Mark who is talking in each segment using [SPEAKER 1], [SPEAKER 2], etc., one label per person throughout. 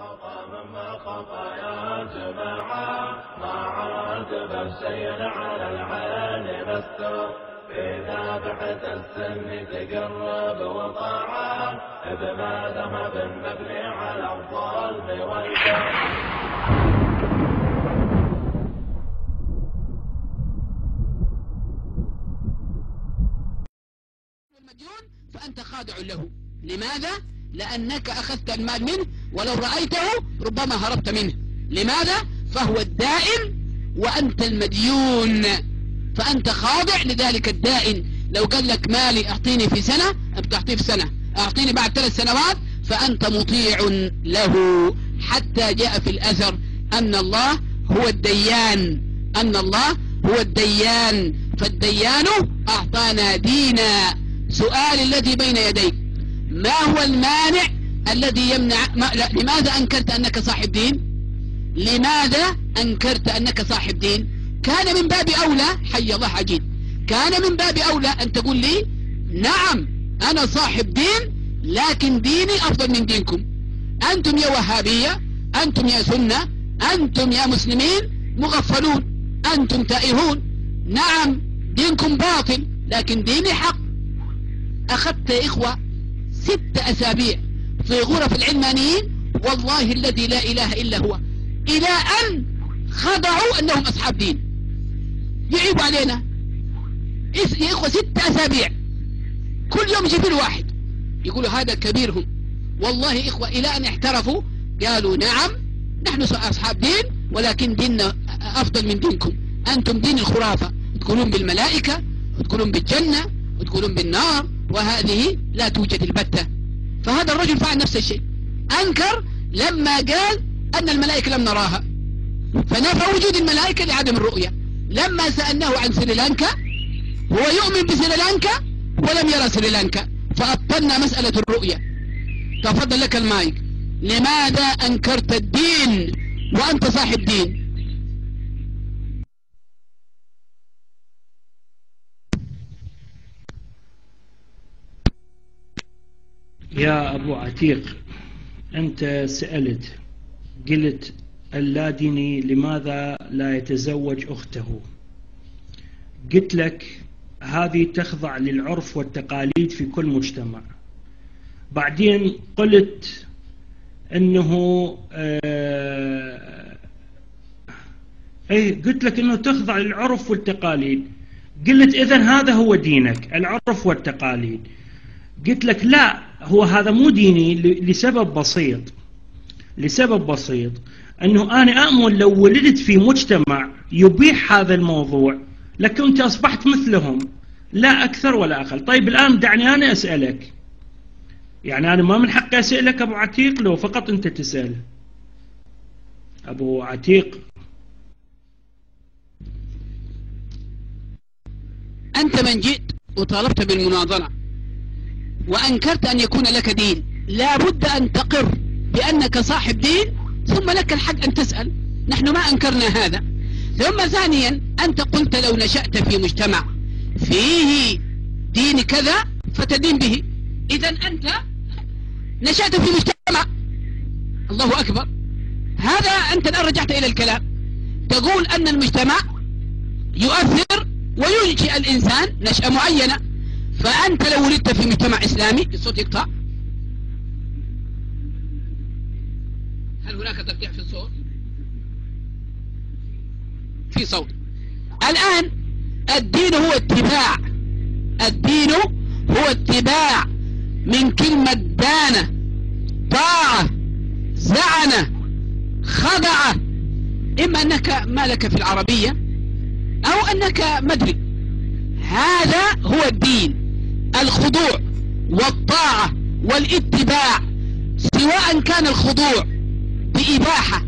[SPEAKER 1] خطا مما خطا يا جماعة، ما عاد بالشيء على العين مستور، في ذابحة السن تقرب وطاعة، بما ذهب مبني على الظلم والجهل.
[SPEAKER 2] المديون فأنت خاضع له. لماذا؟ لأنك أخذت المال منه، ولو رأيته ربما هربت منه. لماذا؟ فهو الدائن وأنت المديون، فأنت خاضع لذلك الدائن. لو قال لك مالي أعطيني في سنة، بتعطيه في سنة، أعطيني بعد 3 سنوات، فأنت مطيع له. حتى جاء في الأثر أن الله هو الديان، أن الله هو الديان، فالديان أعطانا دينا. سؤال الذي بين يديك: ما هو المانع الذي يمنع؟ لماذا أنكرت أنك صاحب دين؟ لماذا أنكرت أنك صاحب دين؟ كان من باب أولى، حي الله عجيب، كان من باب أولى أن تقول لي نعم أنا صاحب دين، لكن ديني أفضل من دينكم. أنتم يا وهابية، أنتم يا سنة، أنتم يا مسلمين مغفلون، أنتم تائهون. نعم دينكم باطل لكن ديني حق. أخذت يا إخوة 6 أسابيع في غرف العلمانيين، والله الذي لا إله إلا هو، إلى أن خضعوا أنهم أصحاب دين. يعيبوا علينا يا إخوة 6 أسابيع، كل يوم يجيبوا واحد يقولوا هذا كبيرهم. والله يا إخوة إلى أن احترفوا قالوا نعم نحن أصحاب دين، ولكن ديننا أفضل من دينكم. أنتم دين الخرافة، تقولون بالملائكة وتقولون بالجنة وتقولون بالنار، وهذه لا توجد البتة. فهذا الرجل فعل نفس الشيء، أنكر لما قال أن الملائكة لم نراها، فنفى وجود الملائكة لعدم الرؤية. لما سألناه عن سريلانكا هو يؤمن بسريلانكا ولم يرى سريلانكا، فأبطلنا مسألة الرؤية. تفضل لك المايك. لماذا أنكرت الدين وأنت صاحب دين؟
[SPEAKER 3] يا أبو عتيق، أنت سألت قلت اللاديني لماذا لا يتزوج أخته؟ قلت لك هذه تخضع للعرف والتقاليد في كل مجتمع. بعدين قلت أنه قلت لك أنه تخضع للعرف والتقاليد. قلت إذن هذا هو دينك، العرف والتقاليد. قلت لك لا، هو هذا مو ديني لسبب بسيط أنه أنا أؤمن لو ولدت في مجتمع يبيح هذا الموضوع لكنت أصبحت مثلهم، لا أكثر ولا أقل. طيب الآن دعني أنا أسألك، يعني أنا ما من حقي أسألك أبو عتيق لو فقط أنت تسأل؟ أبو عتيق،
[SPEAKER 2] أنت من جئت وطالبت بالمناظرة وأنكرت أن يكون لك دين، لا بد أن تقر بأنك صاحب دين، ثم لك الحق أن تسأل. نحن ما أنكرنا هذا. ثم ثانيا أنت قلت لو نشأت في مجتمع فيه دين كذا فتدين به. إذن أنت نشأت في مجتمع، الله أكبر، هذا أنت الآن رجعت إلى الكلام، تقول أن المجتمع يؤثر وينشئ الإنسان نشأة معينة. فأنت لو ولدت في مجتمع إسلامي، الصوت يقطع، هل هناك تقطيع في الصوت؟ في صوت. الآن الدين هو اتباع، الدين هو اتباع، من كلمة دانة، طاعة، زعنة، خضعة. إما أنك ما لك في العربية أو أنك مدري. هذا هو الدين، الخضوع والطاعة والاتباع، سواء كان الخضوع بإباحة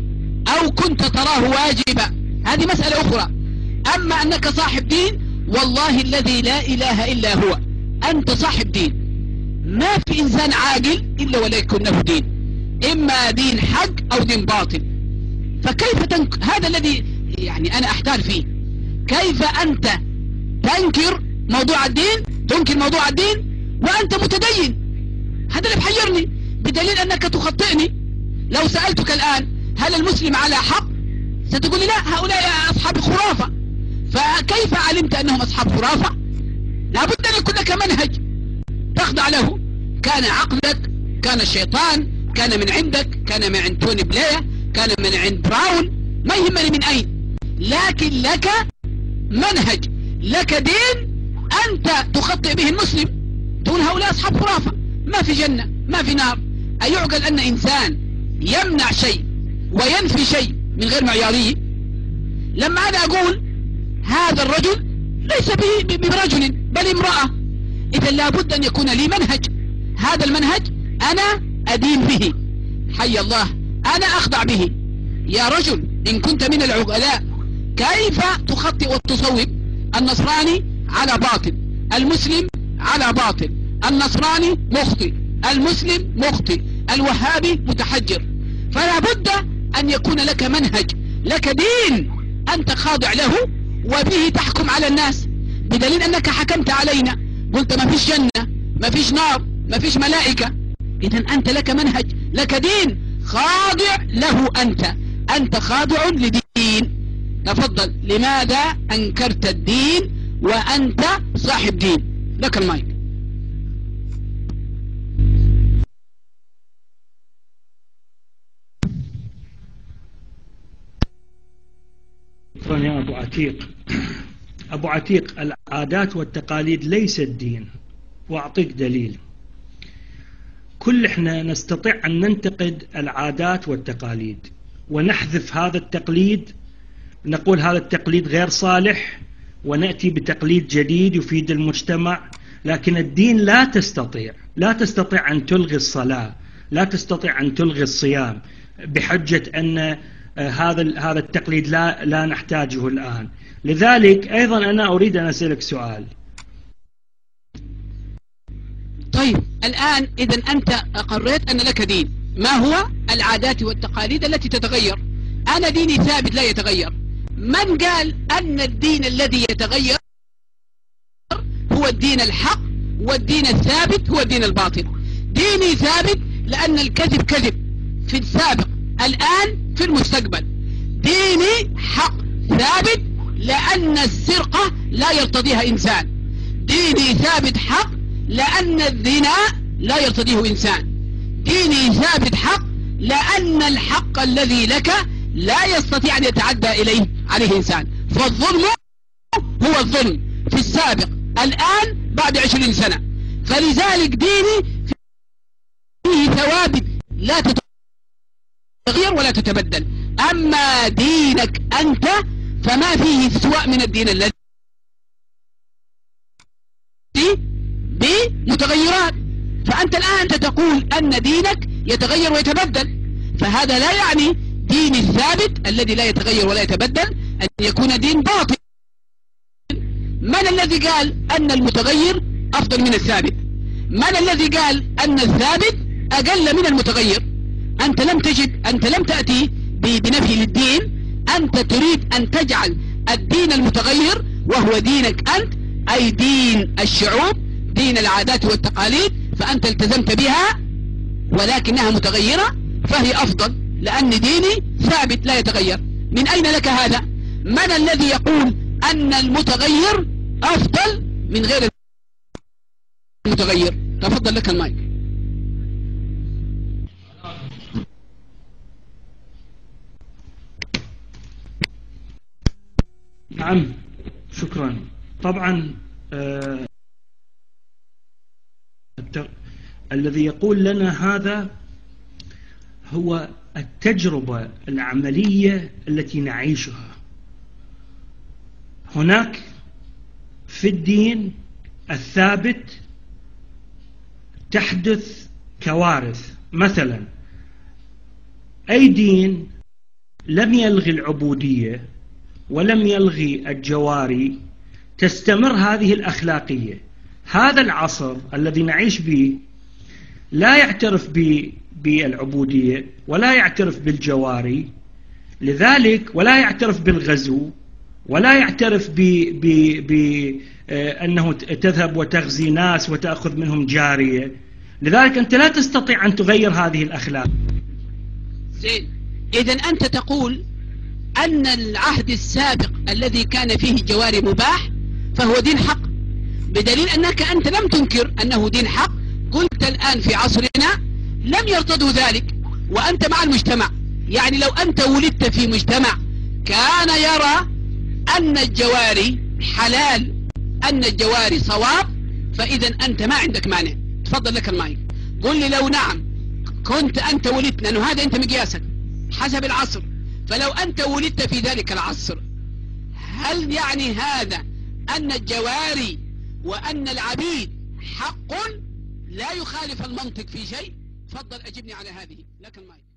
[SPEAKER 2] أو كنت تراه واجبا، هذه مسألة أخرى. أما أنك صاحب دين، والله الذي لا إله إلا هو أنت صاحب دين. ما في إنسان عاقل إلا وليكن له دين، إما دين حق أو دين باطل. فكيف هذا الذي يعني أنا أحتار فيه، كيف أنت تنكر موضوع الدين، تنكر موضوع الدين وأنت متدين؟ هذا اللي بحيرني، بدليل أنك تخطئني. لو سألتك الآن هل المسلم على حق ستقول لي لا، هؤلاء أصحاب خرافة. فكيف علمت أنهم أصحاب خرافة؟ لابد أن يكون لك منهج تخضع له. كان عقلك، كان الشيطان، كان من عندك، كان من عند توني بلاير، كان من عند براون، ما يهمني من أين، لكن لك منهج، لك دين أنت تخطئ به المسلم. تقول هؤلاء أصحاب خرافة، ما في جنة، ما في نار. أيعقل أن إنسان يمنع شيء وينفي شيء من غير معيارية؟ لما أنا أقول هذا الرجل ليس برجل بل امرأة، إذا لابد أن يكون لي منهج. هذا المنهج أنا أدين به، حي الله، أنا أخضع به. يا رجل إن كنت من العقلاء كيف تخطئ وتصوب؟ النصراني على باطل، المسلم على باطل، النصراني مخطئ، المسلم مخطئ، الوهابي متحجر. فلا بد أن يكون لك منهج، لك دين أنت خاضع له وبه تحكم على الناس، بدليل أنك حكمت علينا، قلت ما فيش جنة، ما فيش نار، ما فيش ملائكة. إذن أنت لك منهج، لك دين خاضع له، أنت خاضع لدين. تفضل، لماذا أنكرت الدين وأنت صاحب دين؟ لك المايك.
[SPEAKER 3] شكرا يا أبو عتيق. أبو عتيق، العادات والتقاليد ليست دين، وأعطيك دليل. كل احنا نستطيع أن ننتقد العادات والتقاليد ونحذف هذا التقليد، نقول هذا التقليد غير صالح ونأتي بتقليد جديد يفيد المجتمع. لكن الدين لا تستطيع أن تلغي الصلاة، لا تستطيع أن تلغي الصيام بحجة أن هذا التقليد لا نحتاجه الآن. لذلك أيضا أنا أريد أن أسألك سؤال.
[SPEAKER 2] طيب الآن إذن أنت أقريت أن لك دين، ما هو العادات والتقاليد التي تتغير؟ أنا ديني ثابت لا يتغير. من قال أن الدين الذي يتغير هو الدين الحق والدين الثابت هو الدين الباطل؟ ديني ثابت لأن الكذب كذب في السابق، الآن في المستقبل. ديني حق ثابت لأن السرقة لا يرتضيها إنسان. ديني ثابت حق لأن الزنا لا يرتضيه إنسان. ديني ثابت حق لأن الحق الذي لك لا يستطيع أن يتعدى عليه إنسان. فالظلم هو الظلم في السابق، الآن بعد 20 سنة. فلذلك ديني فيه ثوابت لا تتغير ولا تتبدل. أما دينك أنت فما فيه سواء من الدين الذي بمتغيرات. فأنت الآن تقول أن دينك يتغير ويتبدل، فهذا لا يعني دين الثابت الذي لا يتغير ولا يتبدل أن يكون دين باطل. من الذي قال أن المتغير أفضل من الثابت؟ من الذي قال أن الثابت أقل من المتغير؟ أنت لم تأتي بنفي للدين، أنت تريد أن تجعل الدين المتغير وهو دينك أنت، أي دين الشعوب، دين العادات والتقاليد، فأنت التزمت بها ولكنها متغيرة فهي أفضل لأن ديني ثابت لا يتغير. من أين لك هذا؟ من الذي يقول أن المتغير أفضل من غير المتغير؟ تفضل لك المايك.
[SPEAKER 3] نعم، شكرا. طبعا الذي يقول لنا هذا هو التجربة العملية التي نعيشها. هناك في الدين الثابت تحدث كوارث. مثلا أي دين لم يلغي العبودية ولم يلغي الجواري، تستمر هذه الأخلاقية. هذا العصر الذي نعيش به لا يعترف بالعبودية ولا يعترف بالجواري، لذلك ولا يعترف بالغزو ولا يعترف بأنه تذهب وتغزي ناس وتأخذ منهم جارية. لذلك أنت لا تستطيع أن تغير هذه الأخلاق.
[SPEAKER 2] زين. إذا أنت تقول أن العهد السابق الذي كان فيه الجواري مباح فهو دين حق، بدليل أنك أنت لم تنكر أنه دين حق، قلت الآن في عصرنا لم يرتضوا ذلك وأنت مع المجتمع. يعني لو أنت ولدت في مجتمع كان يرى أن الجواري حلال، أن الجواري صواب، فإذا أنت ما عندك مانع. تفضل لك المايك، قل لي لو نعم كنت أنت ولدت، لأنه هذا أنت مقياسك حسب العصر، فلو أنت ولدت في ذلك العصر هل يعني هذا أن الجواري وأن العبيد حق لا يخالف المنطق في شيء؟ تفضل أجبني على هذه، لك المايك.